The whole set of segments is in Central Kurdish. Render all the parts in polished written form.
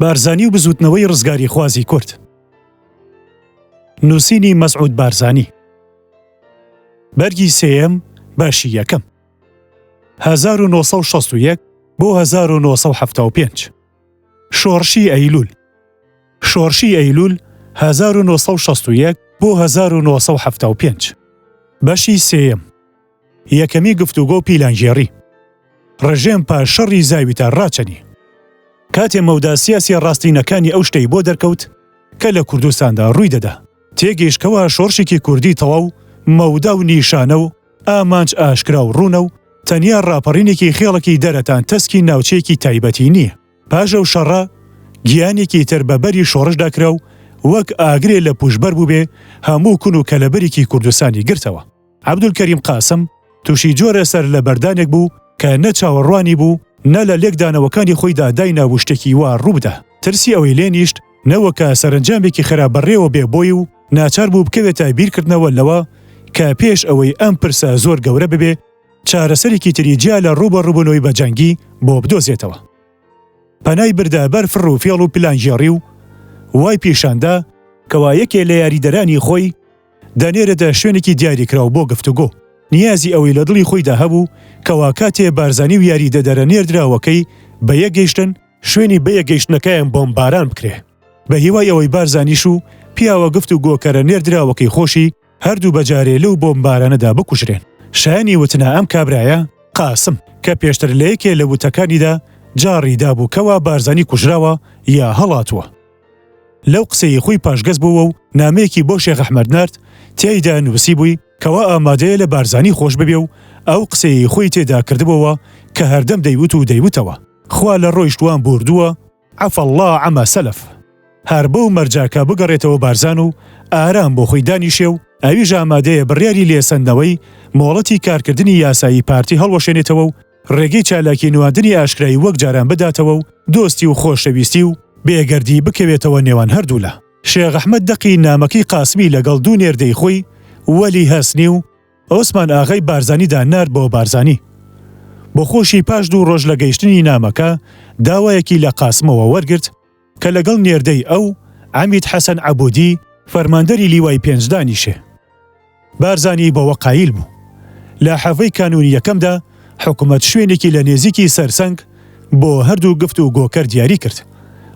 بارزانی و بزوتنەوەی ڕزگاری خوازی کورد. نووسینی مەسعود بارزانی. بەرگی سێیەم باشی یەکەم 1961 بۆ 1975. شۆڕشی ئەیلول. شۆڕشی ئەیلول 1961 بۆ 1975. بەشی سێیەم یەکەمی گفتوگۆ پیلانژێڕی. ڕژێم پاش شەڕی زاویتە ڕاچەنی. کاتێ مەودا سیاسی ڕاستینەکانی ئەو شتەی بۆ دەرکەوت کە لە کوردستاندا ڕووی دەدا. تێگەیشتکەوە شۆڕشێکی کوردی تەواو مەودا و نیشانە و ئامانج ئاشکرا و ڕوونە و تەنیا ڕاپەڕینێکی خێڵێکی دەرەتان تەسکی ناوچەیەکی تایبەتی نییە. پاژە و شەڕە گیانێکی تر بەبەری شۆڕشدا کرا و وەک ئاگرێ لە پوشبەر بوو بێ هەموو کون و کەلەبەرێکی کوردستانی گرتەوە. عەبدولکەریم قاسم تووشی جۆرە سەر لە بەردانێک بوو کە نە چاوەڕوانی بوو نە لە لێکدانەوەکانی خۆیدا دایناو شتێکی وا ڕووبدا. ترسی ئەوەی لێ نیشت نەوەکە سەرنجامێکی خراپبەڕێوە بێ بۆی و ناچار بوو بکەوێتە بیرکردنەوە لەوە کە پێش ئەوەی ئەم پرسە زۆر گەورە ببێ چارەسەرێکی تری جیا لە ڕوبەڕووبوونەوەی بەجەنگی بۆ بدۆزێتەوە. پەنای بردە بەر فڕ و فێڵ و پلانژێڕی و وای پیشاندا کەوا یەکێ لە یاریدەرانی خۆی دەنێرەدە شوێنێکی دیاریکراو بۆ گفتوگۆ. نیازی ئەوەی لە دڵی خۆیدا هەبوو کەوا کاتێ بارزانی و یاریدەدەرە نێردراوەکەی بە یەکگەیشتن شوێنی بە یەکگەیشتنەکەیان بۆمباران بکرێ. بە هیوای ئەوەی بارزانیش و پیاوە گفتوگۆکەرە نێردراوەکەی خۆشی هەردوو بەجارێ لەو بۆمبارانەدا بکوژرێن. شایانی وتنە ئەم کابرایە قاسم کە پێشتر لە یەکێ لە وتەکانیدا جاڕی دابوو کەوا بارزانی کوژراوە یا هەڵاتووە. لەو قسەی خۆی پاشگەز بووە و نامەیەکی بۆ شێخ ئەحمەد نارد تێیدا نووسی بووی کەوا ئامادەیە لە بارزانی خۆش ببێ و ئەو قسەی خۆی تێدا کردبەوە کە هەردەم دەیوت و دەیوتەوە خوا لە ڕۆیشتوان بوردووە عەفە الله عەما سەلەف. هەر بەو مەرجاکە بگەڕێتەوە بارزان و ئارام بۆ خۆی دانیشێ و ئەویش ئامادەیە بڕیاری لێسەندنەوەی مۆڵەتی کارکردنی یاسایی پارتی هەڵوەشێنێتەوە و ڕێگەی چالاکی نواندنی ئاشکرایی وەک جاران بداتەوە و دۆستی و خۆشەویستی و بێگەردی بکەوێتەوە نێوان هەردوولا. شێخ ئەحمەد دەقی نامەکەی قاسمی لەگەڵ دوو نێردەی خۆی وەلی هەسنی و عوسمان ئاغای بارزانیدا نارد بۆ بارزانی. بۆ خۆشی پاش دوو ڕۆژ لە گەیشتنی نامەکە داوایەکی لە قاسمەوە وەرگرت کە لەگەڵ نێردەی ئەو عەمید حەسەن عەبوودی فەرماندەری لیوای پێنج دانیشێ. بارزانی بەوە قایل بوو. لە حەڤەی کانونی یەکەمدا حکومەت شوێنێکی لە نێزیکی سەرسەنگ بۆ هەردوو گفتوگۆکەر دیاری کرد.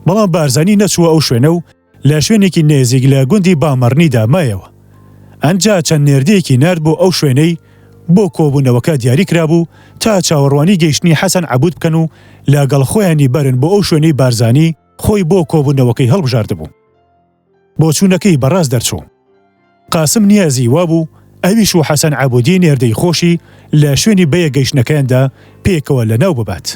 بەڵام بارزانی نەچووە ئەو شوێنە و لە شوێنێکی نێزیک لە گوندی بامەڕنیدا مایەوە. ئەنجا چەند نێردەیەکی نارد بۆ ئەو شوێنەی بۆ کۆبوونەوەکە دیاری کرابوو تا چاوەڕوانی گەیشتنی حەسەن عەبوود بکەن و لەگەڵ خۆیانی بەرن بۆ ئەو شوێنەی بارزانی خۆی بۆ کۆبوونەوەکەی هەڵبژاردبوو. بۆ چوونەکەی بەڕاست دەرچوو. قاسم نیازی وابوو ئەویش و حەسەن عەبوودی نێردەی خۆشی لە شوێنی بەیە گەیشتنەکەیاندا پێکەوە لەناو ببات.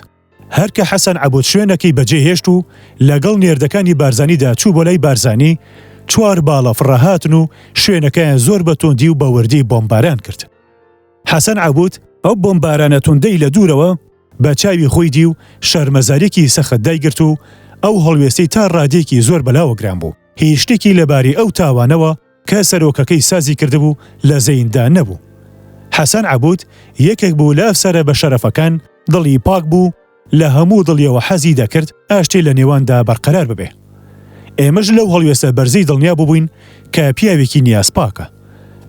هەرکە حەسەن عەبوود شوێنەکەی بەجێهێشت و لەگەڵ نێردەکانی بارزانیدا چوو بۆ لای بارزانی چوار باڵە فڕەهاتن و شوێنەکەیان زۆر بە توندی و بەوردی بۆمباران کرد. حەسەن عەبوود ئەو بۆمبارانە توندەی لە دوورەوە بە چاوی خۆی دی و شەرمەزارێکی سەخت دایگرت و ئەو هەڵوێستەی تا ڕادێکی زۆر بەلاوەگران بوو. هیچ شتێکی لەباری ئەو تاوانەوە کە سەرۆکەکەی سازی کردبوو لە زەیندا نەبوو. حەسەن عەبوود یەکێک بوو لە ئەفسەرە بە شەرەفەکان دڵی پاک بوو لە هەموو دڵیەوە حەزی دەکرد ئاشتێ لە نێواندا بەرقەرار ببێ. ئێمەش لەو هەڵوێستە بەرزەی دڵنیا بووین کە پیاوێکی نیاز پاکە.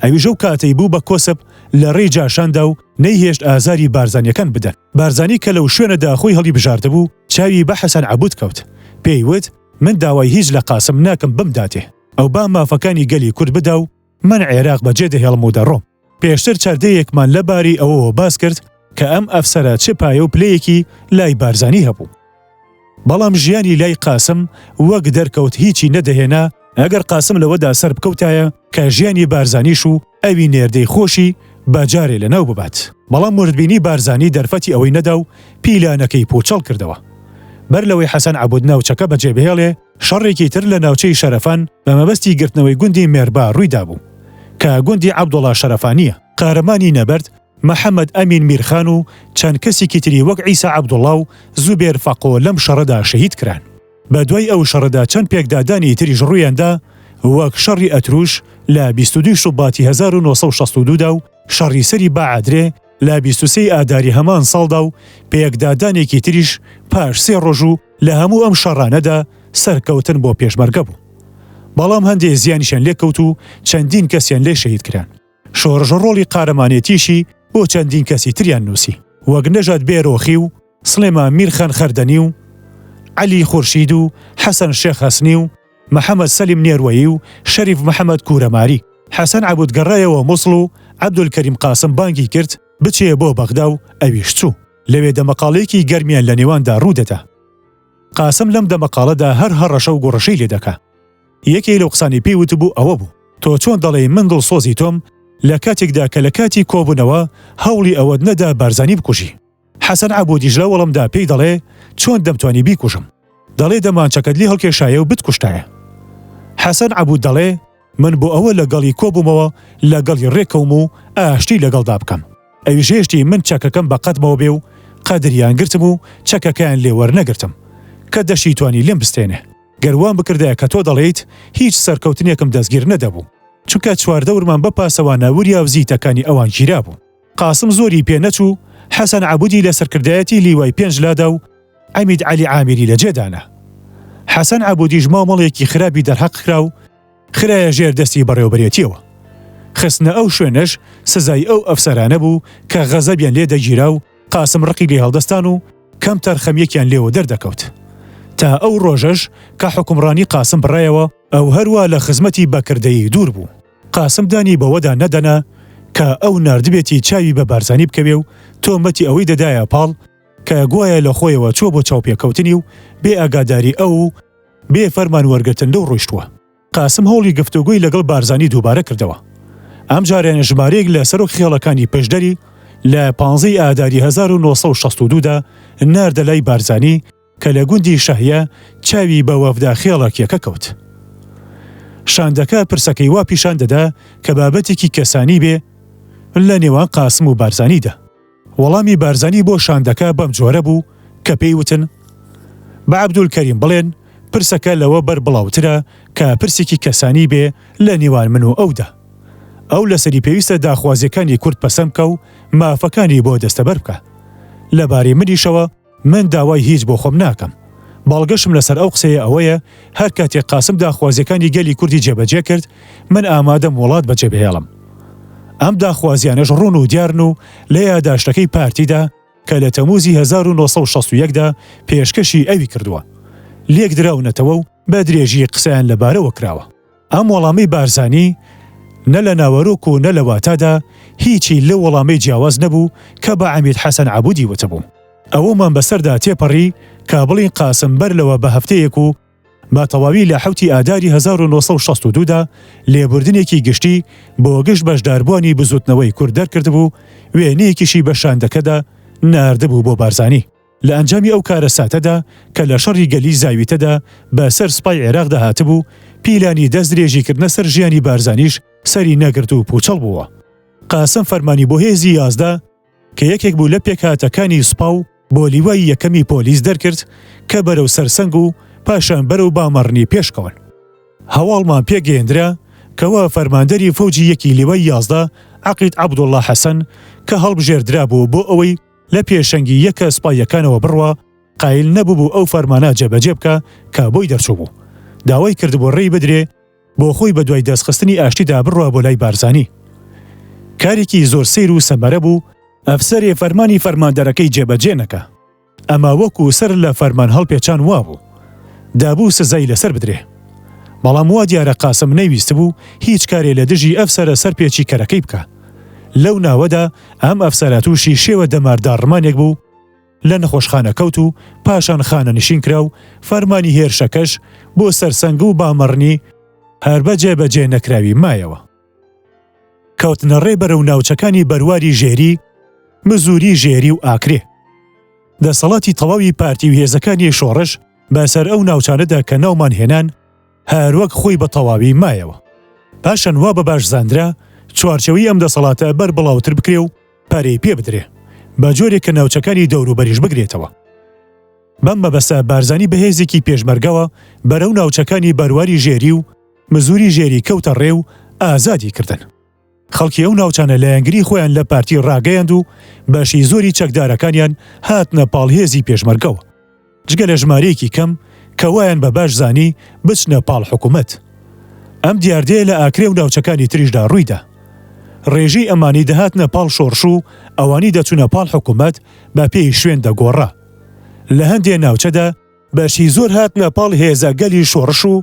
ئەویش ئەو کاتەی بوو بە کۆسب لە ڕێی جاشاندا و نەیهێشت ئازاری بارزانیەکان بدەن. بارزانی کە لەو شوێنەدا خۆی هەڵی بژاردبوو چاوی بە حەسەن عەبوود کەوت. پێی وت من داوای هیچ لە قاسم ناکەم بمداتێ. ئەو با مافەکانی گەلی کورد بدا و من عێراق بەجێ دەهێڵم و دەڕۆم. پێشتر چاردەیەکمان لەباری ئەوەوە باس کرد کە ئەم ئەفسەرە چ پایە و پلەیەکی لای بارزانی هەبوو. بەڵام ژیانی لای قاسم وەک دەرکەوت هیچی نەدەهێنا ئەگەر قاسم لەوەدا سەر بکەوتایە کە ژیانی بارزانیش و ئەوی نێردەی خۆشی بەجارێ لەناو ببات. بەڵام مردبینی بارزانی دەرفەتی ئەوەی نەدا و پیلانەکەی پوچەڵ کردەوە. بەر لەوەی حەسەن عەبوود ناوچەکە بەجێ بهێڵێ شەڕێکی تر لە ناوچەی شەرەفان بە مەبەستی گرتنەوەی گوندی مێربا ڕوویدا بوو کە گوندی عەبدوڵڵا شەرەفانیە. قارەمانی نەبەرد محەممەد ئەمین میرخان و چەند کەسێکی تری وەک عیسا عەبدوڵڵا و زوبێر فەقۆ لەم شەڕەدا شەهید کران. بە دوای ئەو شەڕەدا چەند پێکدادانی تریش ڕوویاندا وەک شەڕی ئەتروش لە 22 شوباتی 1962 دا و شەڕی سەری بەعادرێ لە 23 ئاداری هەمان ساڵدا و پێکدادانێکی تریش پاش 3 ڕۆژ و لە هەموو ئەم شەڕانەدا سەرکەوتن بۆ پێشمەرگە بوو. بەڵام هەندێک زیانیشان لێکەوت و چەندین کەسیان لێ شەهید کران. شۆڕژ ڕۆڵی قارەمانێتیشی بۆ چەندین کەسی تریان نووسی، وەک نەژاد بێرۆخی و سلێمان میرخان خەردەنی و عەلی خورشید و حەسەن شێخ هەسنی و محەممەد سەلیم نێروەیی و شەریف محەممەد کوورەماری. حەسەن عەبود گەڕایەوە مووسڵ و عەبدولکەریم قاسم بانگی کرد بچێ بۆ بەغدا و ئەویش چوو. لەوێ دەمەقاڵەیەکی گەرمیان لە نێواندا ڕوودەدا. قاسم لەم دەمەقاڵەدا هەر هەڕەشە و گۆڕەشەی لێ دەکا. یەکێ لەو قسانی پێی وتبوو ئەوە بوو: تۆ چۆن دەڵێ من دڵسۆزی تۆم لە کاتێکدا کە لە کاتی کۆبوونەوە هەوڵی ئەوەت نەدا بارزانی بکوژی. حەسەن عەبودیش لە وەڵەمدا پێی دەڵێ چۆن دەمتوانی بیکوژم، دەڵێ دەمانچەکەت لی هەڵکێشایە و بتکوشتایە. حەسەن عەبود دەڵێ من بۆ ئەوە لەگەڵی کۆبوومەوە لەگەڵی ڕێکەوم و ئاشتی لەگەڵدا بکەم. ئەویش هێشتی من چەکەکەم بە قەتمەوە بێ و قەدریان گرتم و چەکەکەیان لێ وەرنەگرتم کە دەشی توانی لێم بستێنێ. گەروان بکردایە کە تۆ دەڵێیت هیچ سەرکەوتنێکم دەستگیر نەدەبوو، چونکە چواردە ورمان بەپاسەوە ناووریا وزیتەکانی ئەوان گیرا بوو. قاسم زۆری پێ نەچوو. حەسەن عەبودی لە سەرکردایەتی لیوای 5 لادا و عەمید عەلی عامیری لە جێدانا. حەسەن عەبودیش مامەڵێکی خراپی دەرحەق کرا و خرایە ژێر دەستی بەڕێوەبەرێتیەوە. خستنە ئەو شوێنەش سزای ئەو ئەفسەرانە بوو کە غەزەبیان لێ دەگیرا و قاسم ڕقی لێ هەڵدەستان و کەم تەرخەمیەکیان لێوە دەردەکەوت. تا ئەو ڕۆژەش کە حکومڕانی قاسم بڕایەوە ئەو هەروە لە خزمەتی بەکردەیی دوور بوو. قاسم دانی بەوەدا نەدەنا کە ئەو ناردبێتی چاوی بە بارزانی بکەوێ و تۆمەتی ئەوەی دەدایە پاڵ کە گوایە لە خۆیەوە چۆ بۆ چاوپێکەوتنی و بێ ئاگاداری ئەو و بێ فەرمان وەرگرتن لەو ڕۆیشتووە. قاسم هەوڵی گفتوگوی لەگەڵ بارزانی دووبارە کردەوە. ئەم جارێنە ژمارەیەک لە سەرۆک خێڵەکانی پشدەری لە 15 ئاداری 1962دا ناردە لای بارزانی کە لە گوندی شەهیە چاوی بە وەفدا خێڵەکیەکە کەوت. شاندەکە پرسەکەی وا پیشان دەدا کە بابەتێکی کەسانی بێ لە نێوان قاسم و بارزانیدا. وەڵامی بارزانی بۆ شاندەکە بەم جۆرە بوو کە پێی وتن بە عەبدولکەریم بڵێن پرسەکە لەوە بەر بڵاوترە کە پرسێکی کەسانی بێ لە نێوان من و ئەودا. ئەو لەسەری پێویستە داخوازیەکانی کورد پەسەم بکە و مافەکانی بۆ دەستەبەر بکە. لەبارەی منیشەوە من داوای هیچ بۆ خۆم ناکەم. باڵگەشم لەسەر ئەو قسەیە ئەوەیە هەر کاتێک قاسم داخوازیەکانی گەلی کوردی جێبەجێ کرد من ئامادەم وڵات بەجێبهێڵم. ئەم داخوازیانەش ڕوون و دیارن و لە یادداشتەکەی پارتیدا کە لە تەموزی 1960دا پێشکەشی ئەوی کردووە. لێک دراونەتەوە و بە درێژی قسەیان لەبارەوە کراوە. ئەم وەڵامی بارزانی نە لە ناوەڕۆک و نە لە واتادا هیچی لە وەڵامی جیاواز نەبوو کە بە عەمید حەسەن عەبودی وتبوو. ئەوەمان بەسەردا تێپەڕی کە بڵین قاسم بەر لەوە بە هەفتەیەک و با تەواوی لە 7 ئاداری 1962دا لێبوردنێکی گشتی بۆ گشت بەشداربووانی بزوتنەوەی کورد دەرکردبوو، وێنەیەکیشی بە شاندەکەدا ناردبوو بۆ بارزانی. لە ئەنجامی ئەو کارە ساتەدا کە لە شەڕی گەلی زاویتەدا بەسەر سپای عێراقدا هاتبوو، پیلانی دەست درێژیکردنە سەر ژیانی بارزانیش سەری نەگرت و پوچەڵ بووە. قاسم فەرمانی بۆ هێزی 11 کە یەکێک بوو لە پێکهاتەکانی سوپا و بۆ لیوای یەکەمی پۆلیس دەرکرد کە بەرەو سەرسەنگ و پاشان بەرەو بامەڕنی پێشکەون. هەواڵمان پێگەێنرا کەوە فەرماندەری فەوجی یەکی لیوای 11 عەقید عەبدوڵڵا حەسەن کە هەڵبژێردرا بوو بۆ ئەوەی لە پێشەنگی یەکە سپایەکانەوە بڕوە قایل نەبوو ئەو فەرمانە جێبەجێ بکە کە بۆی دەرچوو بوو. داوای کرد بۆ ڕێی بدرێ بۆ خۆی بە دوای دەستخستنی ئاشتیدا بڕوە بۆ لای بارزانی. کارێکی زۆر سیر و سەمەرە بوو ئەفسەرێ فەرمانی فەرماندەرەکەی جێبەجێ نەکە. ئەما وەکو سەر لە فەرمان هەڵپێچان وا بوو. دابوو سزای لەسەر بدرێ. بەڵام وا دیارە قاسم نەیویست بوو هیچ کارێ لە دژی ئەفسەرە سەرپێچی کەرەکەی بکە. لەو ناوەدا ئەم ئەفسەرە تووشی شێوە دەماردارڕمانێک بوو لە نەخۆشخانە کەوت و پاشان خانە نشین کرا و فەرمانی هێرشەکەش بۆ سەرسەنگ و بامەڕنی هەر بەجێبەجێ نەکراوی مایەوە. کەوتنە ڕێ بەرەو ناوچەکانی بەرواری ژێری، مزوری ژێری و ئاکرێ. دەسەڵاتی تەواوی پارتی و هێزەکانی شۆڕش بەسەر ئەو ناوچانەدا کە ناومان هێنان هەروەک خۆی بە تەواوی مایەوە. پاشان وا بە باش زاندرا چوارچەوەی ئەم دەسەڵاتە بەر بڵاوتر بکرێ و پارەی پێ بدرێ بە جۆرێک کە ناوچەکانی دەوروبەریش بگرێتەوە. بەم مەبەستە بارزانی بەهێزێکی پێشمەرگەوە بەرەو ناوچەکانی بەرواری ژێری و مزوری ژێری کەوتە ڕێ و ئازادی کردن. خەڵکی ئەو ناوچانە لە یانگری خۆیان لە پارتی ڕاگەیاند و بەشی زۆری چەکدارەکانیان هاتنە پاڵهێزی پێشمەرگەوە. جگە لە ژمارەیەکی کەم کەوایان بە باش زانی بچنە پاڵ حکوومەت. ئەم دیاردەیە لە ئاکرێ و ناوچەکانی تریشدا ڕوویدا. ڕێژەی ئەمانی دەهاتنە پاڵ شۆڕش و ئەوانی دەچوونە پاڵ حکوومەت بە پێی شوێن دەگۆڕا. لە هەندێک ناوچەدا بەشی زۆر هاتنە پاڵ هێزە گەلی شۆڕش و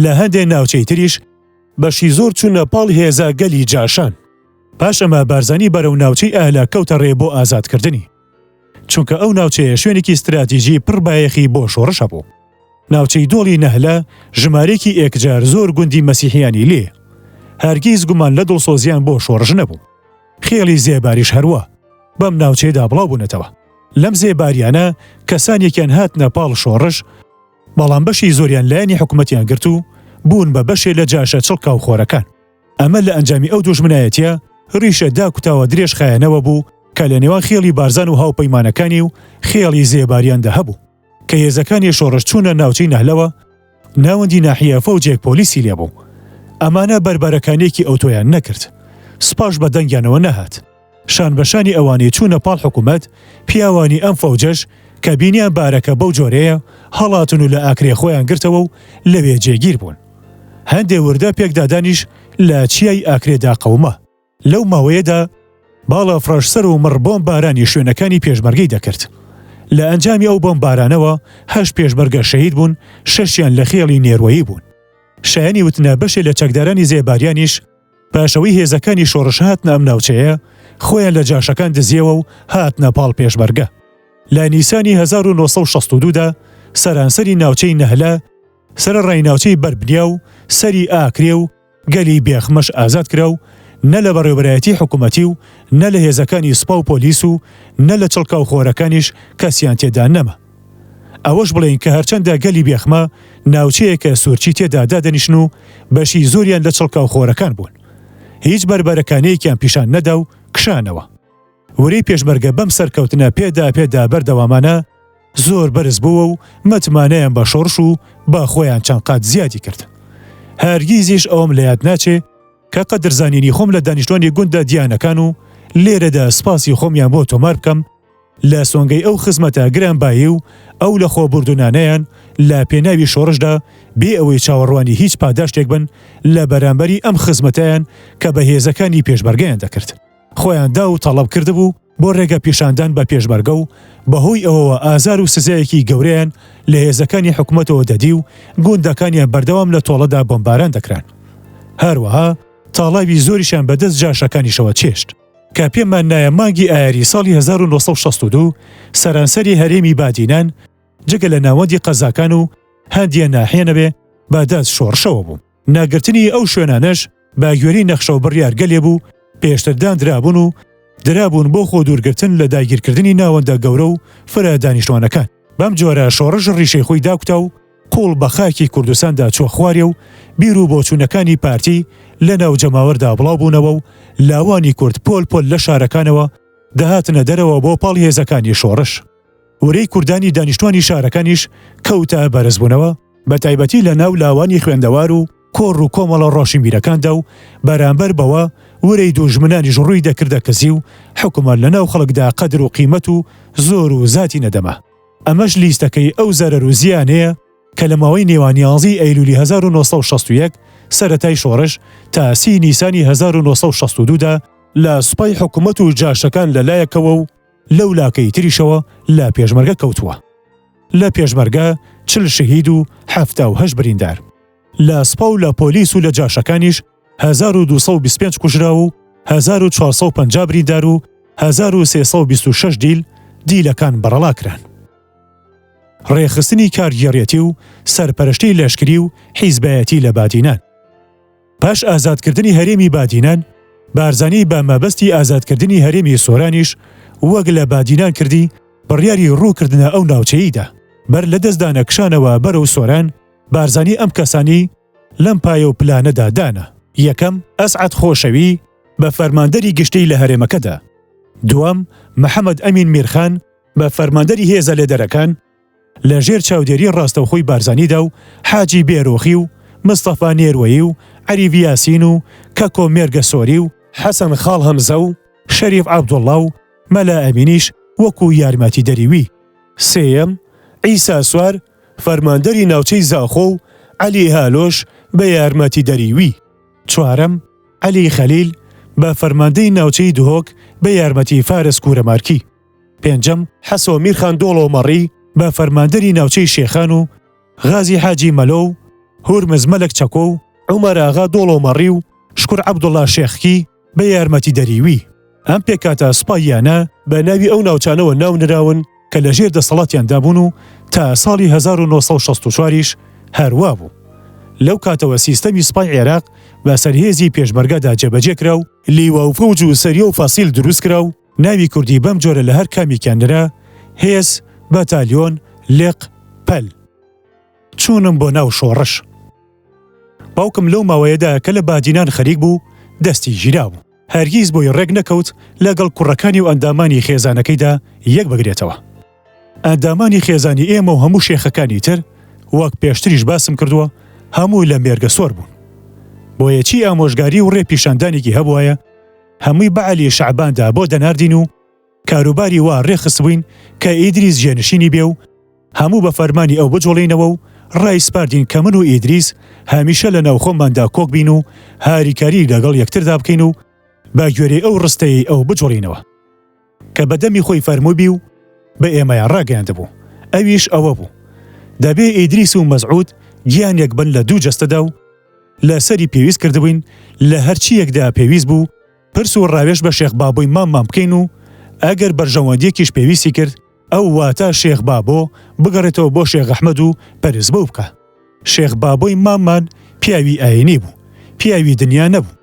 لە هەندێک ناوچەی تریش بەشی زۆر چوونە پاڵ هێزە گەلی جاشان. پاش ئەمە بارزانی بەرەو ناوچەی ئاهلا کەوتە ڕێ بۆ ئازادکردنی. چونکە ئەو ناوچەیە شوێنێکی استراتیژی پڕ بایەخی بۆ شۆڕش هەبوو. ناوچەی دۆڵی نەهلە ژمارێکی ئێکجار زۆر گوندی مەسیحیانی لێ. هەرگیز گومان لە دڵسۆزیان بۆ شۆڕژ نەبوو. خێڵی زێباریش هەروە بەم ناوچەیەدا بڵاو بوونەتەوە. لەم زێباریانە کەسانێکیان هاتنە پاڵ شۆڕش، بەڵام بەشی زۆریان لایەنی حکوومەتیان گرت و بوون بە بەشێ لە جاشە چڵکا و خۆرەکان. ئەمە لە ئەنجامی ئەو دوژمنایەتیە ڕیشە داکوتاوە درێژ خایەنەوە بوو کە لە نێوان خێڵی بارزان و هاوپەیمانەکانی و خێڵی زێباریاندا هەبوو کە هێزەکانی شۆڕش چوونە ناوچەی نەهلەوە. ناوەندی ناحیە فەوجێک پۆلیسی لێبوو. ئەمانە بەربارەکانێکی ئۆتۆیان نەکرد. سپاش بە دەنگیانەوە نەهات. شان بەشانی ئەوانەی چوونە پاڵ حکوومەت پیاوانی ئەم فەوجەش کە بینیان بارەکە بەو جۆرەیە هەڵاتن و لە ئاکرێ خۆیان گرتەوە و لەوێ جێگیر بوون. هەندێ وردە پێکدادانیش لە چیای ئاکرێدا قەومە. لەو ماوەیەدا باڵا فرەشسەر و مڕ بۆمبارانی شوێنەکانی پێشمەرگەی دەکرد. لە ئەنجامی ئەو بۆمبارانەوە 8 پێشمەرگە شەهید بوون، 6یان لە خێڵی نێروەیی بوون. شایانی وتنە بەشێ لە چەکدارانی زێباریانیش پاشەوەی هێزەکانی شۆڕش هاتنە ئەم ناوچەیە خۆیان لە جاشەکان دزیەوە و هاتنە پاڵ پێشمەرگە. لە نیسانی 1962دا سەرانسەری ناوچەی نەهلە سەرڕای ناوچەی بەربنیا و سەری ئاکرێ و گەلی بێخمەش ئازاد کرا و نە لە بەڕێوەبەرایەتی حکوومەتی و نە لە هێزەکانی سوپا و پۆلیس و نە لە چڵکا و خۆرەکانیش کەسیان تێدا نەما. ئەوەش بڵێن کە هەرچەندە گەلی بێخمە ناوچەیەکە سوورچی تێدا دادەنیشن و بەشی زۆریان لە چڵکا و خۆرەکان بوون. هیچ بەربەرەکانەیەکیان پیشان نەدا و کشانەوە. وەرەی پێشمەرگە بەم سەرکەوتنە پێدا بەردەوامانە زۆر بەرز بووە و مەتمانەیان بە شۆڕش و با خۆیان چەند قات زیادی کرد. هەرگیزیش ئەوم لە یاد ناچێ کە قەدرزانینی خۆم لە دانیشتوانی گوندە دیانەکان و لێرەدا سپاسی خۆمیان بۆ تۆمار بکەم لە سۆنگەی ئەو خزمەتە گرانبایی و ئەو لە خۆبوردونانەیان لە پێناوی شۆڕشدا بێ ئەوەی چاوەڕوانی هیچ پاداشتێک بن لە بەرامبەری ئەم خزمەتیان کە بە هێزەکانی پێشمەرگەیان دەکرد. خۆیان دا و تەڵەب کردبوو بۆ ڕێگە پیشاندان بە پێشمەرگە و بەهۆی ئەوەوە ئازار و سزایەکی گەورەیان لە هێزەکانی حکوومەتەوە دەدی و گوندەکانیان بەردەوام لە تۆڵەدا بۆمباران دەکران. هەروەها تاڵاوی زۆریشان بەدەست جاشەکانیشەوە چێشت کە پێمان نایە مانگی ئایاری ساڵی 1962 سەرانسەری هەرێمی بادینان جگە لە ناوەندی قەزاکان و هەندیە ناحێنەبێ بەدەست شۆڕشەوە بوو. ناگرتنی ئەو شوێنانەش بە گوێرەی نەخشە و بڕیارگەلێ بوو پێشتردان درابوون و درابوون بۆ خۆ دوورگرتن لە داگیرکردنی ناوەندە گەورە و فرە دانیشتوانەکان. بەم جۆرە شۆڕش ڕیشەی خۆی داکوتە و قوڵ بە خاکی کوردستاندا چوە خوارێ و بیر و بۆچوونەکانی پارتی لە ناو جەماوەردا بڵاو بوونەوە و لاوانی کورد پۆل لە شارەکانەوە دەهاتنە دەرەوە بۆ پاڵ هێزەکانی شۆڕش. وەرەی کوردانی دانیشتوانی شارەکانیش کەوتە بەرزبوونەوە بە تایبەتی لە ناو لاوانی خوێندەوار و کۆڕ و کۆمەڵە ڕۆشنبیرەکاندا و بەرامبەر بەوە وەرەی دوژمنانیش ڕووی دەکردە کەزی و حکومەت لە ناو خەڵکدا قەدر و قیمەت و زۆر و زاتی نەدەما. ئەمەش لیستەکەی ئەو زەرەر و زیانەیە کە لە ماوەی نێوان 11 ئەیلولی 1961 سەرەتای شۆڕش تا 30 نیسانی 1962دا لە سوپای حکومەت و جاشەکان لەلایەکەوە و لەو لاکەی تریشەوە لە پێشمەرگە کەوتووە. لە پێشمەرگە 40 شەهید و 78 بریندار. لە سوپا و لە پۆلیس و لە جاشەکانیش 1225 کوژرا و 1450 بریندار و 1326 دیلەکان بەڕەڵاکران. ڕێخستنی کارگێڕێتی و سەرپەرشتەی لەشکری و حیزبایەتی لە بادینان. پاش ئازادکردنی هەرێمی بادینان بارزانی بە مەبەستی ئازادکردنی هەرێمی سۆرانیش وەک لە بادینان کردی بڕیاری ڕووکردنە ئەو ناوچەییدا. بەر لە دەستدانە کشانەوە بەرەو سۆران بارزانی ئەم کەسانی لەم پایە و پلانەدا دانا. یەکەم ئەسعەد خۆشەوی بە فەرماندەری گشتەی لە هەرێمەکەدا. دووەم محەممەد ئەمین میرخان بە فەرماندەری هێزە لێدەرەکان لە ژێر چاودێری ڕاستەوخۆی بارزانیدا و حاجی بێرۆخی و مستەفا نێروەیی و عەریڤ یاسین و کەکۆ مێرگە سۆری و حەسەن خاڵ هەمزە و شەریف عەبدوڵڵا و مەلا ئەمینیش وەکو یارمەتی دەریوی. سێیەم عیسا سوار فەرماندەری ناوچەی زاخۆ و عەلی هالۆش بە یارمەتیدەریوی. چوارەم عەلی خەلیل بە فەرماندەی ناوچەی دهۆک بە یارمەتی فارس کوورەمارکی. پێنجەم حەسۆ میرخان دۆڵۆمەڕی بە فەرماندەری ناوچەی شێخان و غازی حاجی مەلۆ و هورمز مەلک چەکۆ و عومەر ئاغا دۆڵۆمەڕی و شکور عەبدوڵڵا شێخکی بە یارمەتیدەریوی. ئەم پێکاتە سوپاییانە بە ناوی ئەو ناوچانەوە ناونراون کە لەژێر دەسەڵاتیاندا بوون و تا ساڵی 1964ش هەروە بوو. لەو کاتەوە سیستەمی سوپای عێراق بە سەرهێزی پێشمەرگەدا جێبەجێکرا و لیوە و فەوج و سەریە و فاسیل دروست کرا و ناوی کوردی بەم جۆرە لە هەر کامیکیانرا هێز، بەتالیۆن، لێق، پەل. چوونم بۆ ناو شۆڕش. باوکم لەو ماوەیەدا کە لە بادینان خەریک بوو دەستی ژیرا بوو. هەرگیز بۆی ڕێک نەکەوت لەگەڵ کوڕەکانی و ئەندامانی خێزانەکەیدا یەک بگرێتەوە. ئەندامانی خێزانی ئێمە و هەموو شێخەکانی تر وەک پێشتریش باسم کردووە هەموو لە مێرگە سۆر بوون. بۆیەکی ئامۆژگاری و ڕێ پیشاندانێکی هەبوایە هەمووی بە عەلی شەعباندا بۆ دەناردین و کاروباری وا ڕێخستبووین کە ئیدریس جێنشینی بێ و هەموو بە فەرمانی ئەو بجۆڵینەوە و ڕای سپاردین کە من و ئیدریس هەمیشە لە ناوخۆماندا کۆک بین و هاریکاری لەگەڵ یەکتردا بکەین و با گوێرەی ئەو ڕستەی ئەو بجۆڵینەوە کە بەدەمی خۆی فەرمووبی و بە ئێمەیان ڕاگەیاندەبوو. ئەویش ئەوە بوو دەبێ ئیدریس و مەزعود گیانێک بن لە دوو جەستەدا و لەسەری پێویست کردبووین لە هەرچیەکدا پێویست بوو پرس و ڕاوێش بە شێخ بابۆی مامان بکەین و ئەگەر بەرژەوەندیەکیش پێویستی کرد ئەو واتە شێخ بابۆ بگەڕێتەوە بۆ شێخ ئەحمەد و پەرز بەو بکە. شێخ بابۆی مامان پیاوی ئاینی بوو، پیاوی دنیا نەبوو.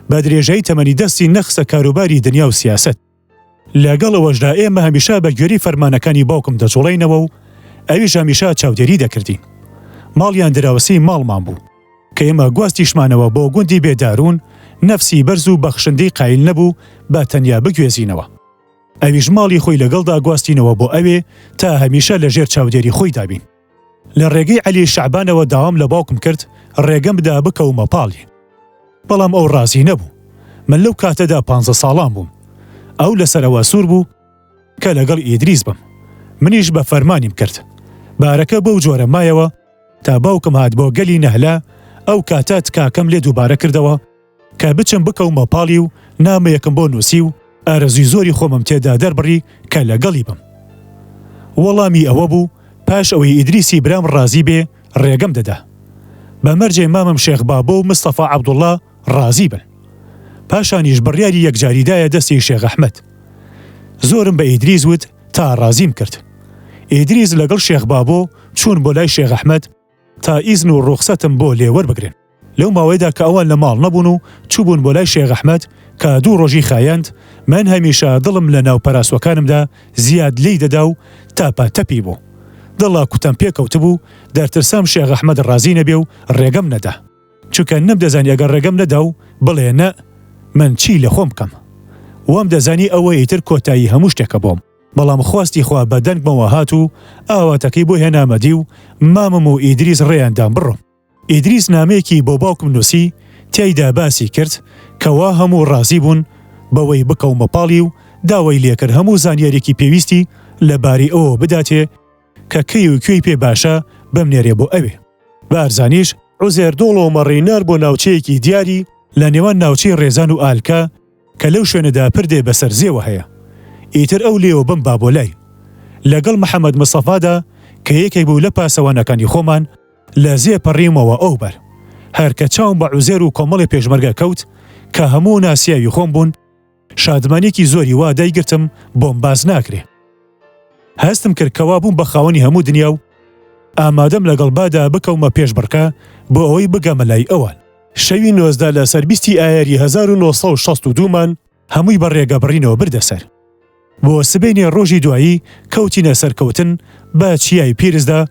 بە درێژەی تەمەنی دەستی نەخسە کاروباری دنیا و سیاست. لەگەڵ ئەوەشدا ئێمە هەمیشە بە گوێرەی فەرمانەکانی باوکم دەجوڵینەوە و ئەویش هەمیشە چاودێری دەکردین. ماڵیان دراوسی ماڵمان بوو کە ئێمە گواستیشمانەوە بۆ گوندی بێدارون نەفسی بەرز و بەخشندەی قایل نەبوو بە تەنیا بگوێزینەوە. ئەویش ماڵی خۆی لەگەڵدا گواستینەوە بۆ ئەوێ تا هەمیشە لەژێر چاودێری خۆی دابین. لە ڕێگەی عەلی شەعبانەوە داوام لە باوکم کرد ڕێگەم بدا بکەومە پاڵی. بەڵام ئەو ڕازی نەبوو. من لەو کاتەدا 15 ساڵان بووم. ئەو لەسەرەوە سوور بوو کە لەگەڵ ئیدریس بم. منیش بە فەرمانیم کرد. بارەکە بەو جۆرە مایەوە تا باوکم هات بۆ گەلی نەهلا ئەو کاتات کاکەم لێ دووبارە کردەوە کە بچم بکەومە پاڵی و نامەیەکم بۆ نووسی و ئارەزوی زۆری خۆمم تێدا دەربڕی کە لەگەڵی بم. وەڵامی ئەوە بوو پاش ئەوەی ئیدریسی برام ڕازی بێ ڕێگەم دەدا. بە مەرجێ مامم شێخ بابۆ و مستەفا عەبدوڵڵا ڕازی بن. پاشانیش بڕیاری یەکجاریدایە دەستی شێخ ئەحمەد. زۆرم بە ئیدریس وت تا ڕازیم کرد. ئیدریس لەگەڵ شێخ بابۆ چوون بۆ لای شێخ ئەحمەد تا ئیزن و ڕوخسەتم بۆ لێوەربگرن. لەو ماوەیەدا کە ئەوان لە ماڵ نەبوون و چوبوون بۆ لای شێخ ئەحمەد کە دوو ڕۆژی خایاند من هەمیشە دڵم لە ناو پەراسوەکانمدا زیاد لی دەدا و تاپاتەپی بوو. دڵا کوتەم پێکەوت بوو دەرترسام شێخ ئەحمەد ڕازی نەبێ و ڕێگەم نەدا. چونکە نەمدەزانی ئەگەر ڕێگەم نەدا و بڵێ نە من چی لە خۆم بکەم. وام دەزانی ئەوە ئیتر کۆتایی هەموو شتێکە بۆم. بەڵام خواستی خوا بە دەنگمەوە هات و ئاواتەکەی بۆ هێنامەدی و مامم و ئیدریس ڕێیاندام بڕۆم. ئیدریس نامەیەکی بۆ باوکم نووسی تیایدا باسی کرد کەوا هەموو ڕازی بوون بەوەی بکەومە پاڵی و داوای لێکرد هەموو زانیاریەکی پێویستی لەباری ئەوە بداتێ کە کەی و کوێی پێ باشە بمنێرێ بۆ ئەوێ. بارزانیش عوزێر دۆڵۆمەڕی نار بۆ ناوچەیەکی دیاری لە نێوان ناوچەی ڕێزان و ئالکە کە لەو شوێنەدا پردێ بەسەر زێوە هەیە. ئیتر ئەو لێوە بم با بۆ لای. لەگەڵ محەممەد مستەفادا کە یەکێک بوو لە پاسەوانەکانی خۆمان لە زێ پەڕیمەوە ئەو بەر. هەرکە چاوم بە عوزێر و کۆمەڵی پێشمەرگە کەوت کە هەموو ناسیاوی خۆم بوون شادمانێکی زۆری وا دایگرتم بۆم باز ناکرێ. هەستم کرد کەوا بووم بە خاوەنی هەموو دنیا و ئامادەم لەگەڵ بادا بکەومە پێش بڕکە بۆ ئەوەی بگەمە لای ئەوان. شەوی 19 لە سەر 20 ئایاری 1962مان هەمووی بە ڕێگەبڕینەوە بردەسەر. بۆ سبەینێ ڕۆژی دوایی کەوتینە سەرکەوتن بە چیای پیرزدا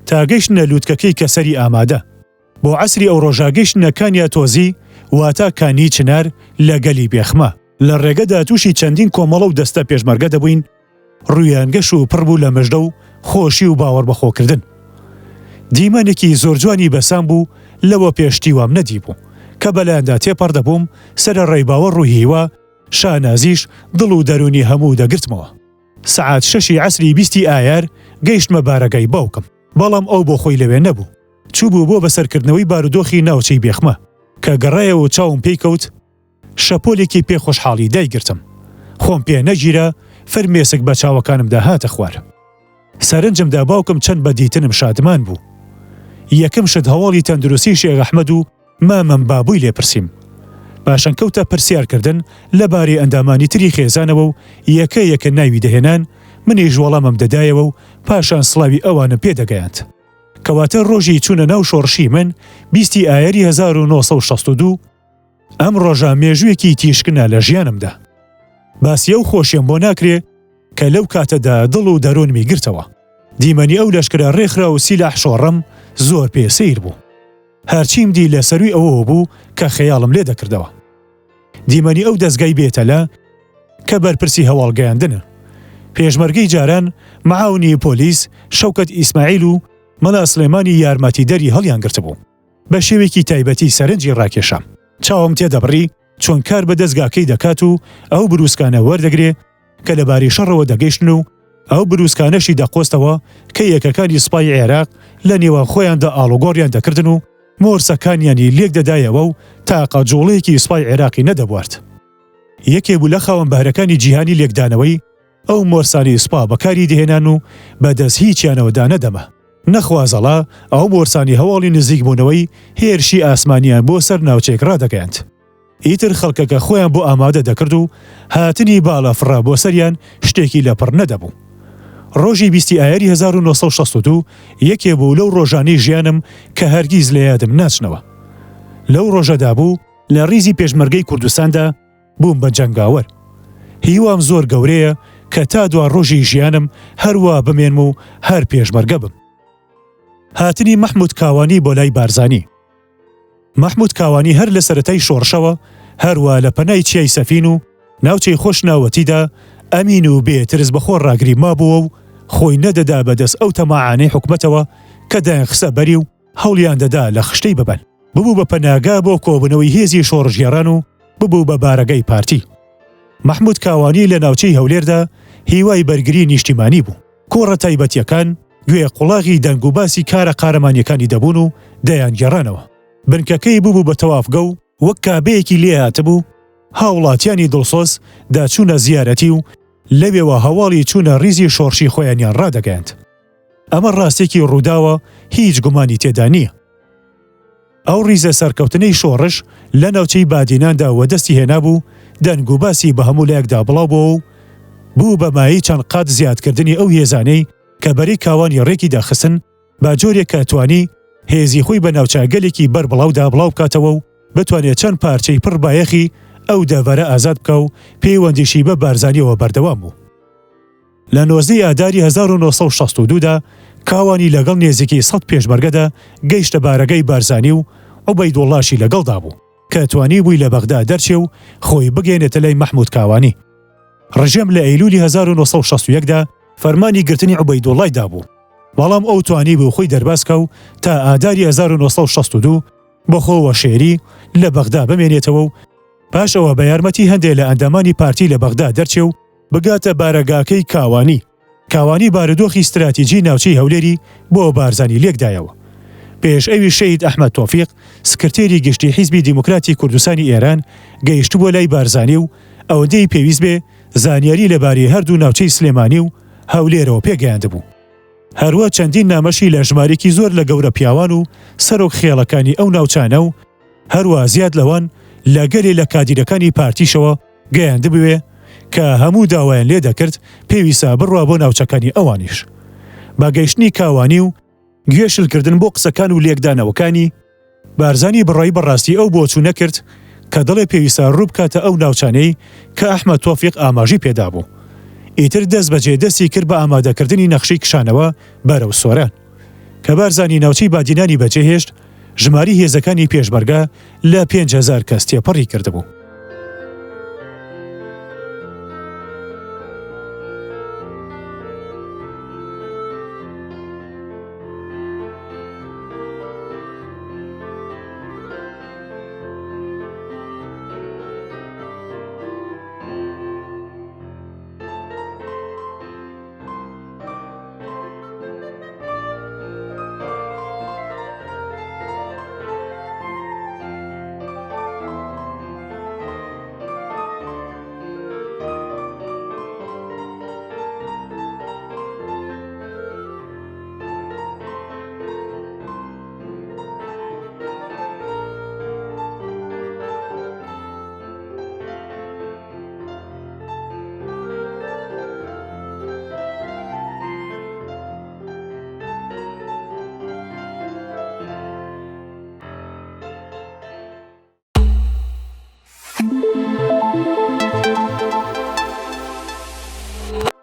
تا گەیشتنە لووتکەکەی کەسەری ئامادە. بۆ عەسری ئەو ڕۆژا گەیشتنە کانیا تۆزی واتە کانی چنار لە گەلی بێخمە. لە ڕێگەدا تووشی چەندین کۆمەڵە و دەستە پێشمەرگە دەبووین ڕوویان گەش و پڕ بوو لە مژدە و خۆشی و باوەڕ بەخۆکردن. دیمانێکی زۆر جوانی بەسام بوو لەوە پێشتی وام نەدی بوو کە بەلایاندا تێپەڕ دەبووم سەرە ڕێباوە ڕووهیوە شانازیش دڵ و دەرونی هەموو دەگرتمەوە. سەعات 6 عەسری 20 ئایار گەیشتمە بارەگای باوکم. بەڵام ئەو بۆ خۆی لەوێ نەبوو. چوو بوو بۆ بەسەرکردنەوەی بارودۆخی ناوچەی بێخمە کە گەڕایەوە چاوم پێی کەوت شەپۆلێکی پێ خۆشحاڵی دایگرتم. خۆم پێ نەگیرە فرمێسک بە چاوەکانمدا هاتە خوار. سەرنجمدا باوکم چەند بە دیتنم شادمان بوو. یەکەم شت هەواڵی تەندروستی شێخ ئەحمەد و مامەم بابووی لێپرسیم. پاشان کەوتە پرسیارکردن لەبارەی ئەندامانی تری خێزانەوە و یەکە ناوی دەهێنان منیش وەڵامم دەدایەوە و پاشان سڵاوی ئەوانم پێدەگەیاند. کەواتە ڕۆژی چوونە ناو شۆڕشی من 20 ئایاری 1962 ئەم ڕۆژە مێژوویەکی تیشکنە لە ژیانمدا. باسیە و خۆشیێم بۆ ناکرێ کە لەو کاتەدا دڵ و دەرۆنمی گرتەوە. دیمەنی ئەو لەشکرە ڕێکخرا و سیلاح شۆڕم زۆر پێسەیر بوو. هەرچیم دی لە سەروی ئەوە بوو کە خەیاڵم لێ دەکردەوە. دیمەنی ئەو دەستگای بێتەلە کە بەرپرسی هەواڵگەیاندنە. پێشمەرگەی جاران معاونی پۆلیس شەوکەت ئیسماعیل و مەلا سلێمانی یارمەتیدەری هەڵیان گرتبوو. بە شێوێکی تایبەتی سەرنجی ڕاکێشام. چاوم تێدەبڕی چۆن کار بە دەستگاکەی دەکات و ئەو بروسکانە وەردەگرێ کە لەباری شەڕەوە دەگەیشتن و ئەو بروسکانەشی دەقۆستەوە کە یەکەکانی سوپای عێراق لە نێوان خۆیاندا ئاڵوگۆڕیان دەکردن و مۆرسەکانیانی لێک دەدایەوە و تاقا جوڵەیەکی سوپای عێراقی نەدەبوارد. یەکێ بوو لە خاوەنبارەکانی جیهانی لێکدانەوەی ئەو مۆرسانی سوپا بەکاری دەهێنان و بەدەست هیچیانەوەدا نەدەمە. نەخوازەڵا ئەو مۆرسانی هەواڵی نزیک بوونەوەی هێرشی ئاسمانیان بۆ سەر ناوچێک ڕادەگەیاند. ئیتر خەڵکەکە خۆیان بۆ ئامادە دەکرد و هاتنی باڵافڕا بۆ سەریان شتێکی لەپڕ نەدەبوو. ڕۆژی 20 ئایاری 1962 یەکێ بوو لەو ڕۆژانەی ژیانم کە هەرگیز لە یادم ناچنەوە. لەو ڕۆژەدا بوو لە ڕیزی پێشمەرگەی کوردستاندا بووم بە جەنگاوەر. هیوام زۆر گەورەیە کە تا دوا ڕۆژی ژیانم هەروە بمێنم و هەر پێشمەرگە بم. هاتنی مەحموود کاوانی بۆ لای بارزانی. مەحموود کاوانی هەر لە سەرەتای شۆڕشەوە هەروە لە پەنای چیای سەفین و ناوچەی خۆشناوەتیدا ئەمین و بێترس بەخۆ ڕاگری مابووە و خۆی نەدەدا بەدەست ئەو تەماعانەی حکومەتەوە کە دایان خسە بەری و هەوڵیان دەدا لە خشتەی ببەن. ببوو بە پەناگا بۆ کۆبنەوەی هێزی شۆڕژگێڕان و ببوو بە بارەگەی پارتی. مەحموود کاوانی لە ناوچەی هەولێردا هیوای بەرگری نیشتیمانی بوو. کۆڕە تایبەتیەکان گوێ قوڵاغی دەنگ و باسی کارە قارەمانیەکانی دەبوون و دەیان گێڕانەوە. بنکەکەی بوو بە تەوافگە و وەک کابەیەکی لێ هاتبوو هاوڵاتیانی دڵسۆز داچوونە زیارەتی و لەوێوە هەواڵی چوونە ڕیزی شۆڕشی خۆیانیان ڕادەگەیاند. ئەمە ڕاستێکی ڕووداوە هیچ گومانی تێدا نییە. ئەو ڕیزە سەرکەوتنەی شۆڕش لە ناوچەی بادیناندا وەدەستی هێنابوو دەنگ و باسی بە هەموو لایەکدا بڵاو بووە و بوو بە مایی چەند قات زیادکردنی ئەو هێزانەی کە بەری کاوانی ڕێکی داخستن با جۆرێک کە توانی هێزی خۆی بە ناوچاگەلێکی بەر بڵاودا بڵاو بکاتەوە و بتوانێت چەند پارچەی پڕ بایەخی ئەو دەڤەرە ئازاد بکە و پەیوەندیشی بە بارزانیەوە بەردەوام بوو. لە 19 ئاداری 1962دا کاوانی لەگەڵ نێزێکی 100 پێشمەرگەدا گەیشتە بارەگەی بارزانی و عوبەیدوڵڵاشی لەگەڵدا بوو کە توانی بووی لە بەغدا دەرچێ و خۆی بگەێنێتە لای مەحموود کاوانی. ڕژێم لە ئەیلولی 1961دا فەرمانی گرتنی عوبەیدوڵڵای دابوو، بەڵام ئەو توانی بوو خۆی دەرباسکە و تا ئاداری 1962 بەخۆوە شێری لە بەغدا بمێنێتەوە و پاشەوە بە یارمەتی هەندێک لە ئەندامانی پارتی لە بەغدا دەرچێ و بگاتە بارەگاکەی کاوانی. کاوانی بارودۆخی استراتیجی ناوچەی هەولێری بۆ بارزانی لێکدایەوە. پێش ئەوی شەید ئەحمەد تۆفیق سکرتێری گشتی حیزبی دیموکراتی کوردستانی ئێران گەیشتبووە لای بارزانی و ئەوەندەی پێویست بێ زانیاری لەبارەی هەردوو ناوچەی سلێمانی و هەولێرەوە پێگەیاندبوو. هەروە چەندین نامەشی لە ژمارێکی زۆر لە گەورە پیاوان و سەرۆک خێڵەکانی ئەو ناوچانە و هەروە زیاد لەوان لە گەلێ لە کادیرەکانی پارتیشەوە گەیاندبوێ کە هەموو داوایان لێ دەکرد پێویستە بڕوا بۆ ناوچەکانی ئەوانیش. باگەیشتنی کاوانی و گوێشلکردن بۆ قسەکان و لێکدانەوەکانی بارزانی بڕای بەڕاستی ئەو بۆچوو نەکرد کە دڵێ پێویستە ڕوو بکاتە ئەو ناوچانەی کە ئەحمەد تۆفیق ئاماژی پێدا بوو. ئیتر دەست بەجێ دەستی کرد بە ئامادەکردنی نەخشەی کشانەوە بەرەو سۆران کە بارزانی ناوچەی بادینانی بەجێهێشت ژماری هێزەکانی پێشمەرگە لە 5000 کەس تێپەڕی کردبوو.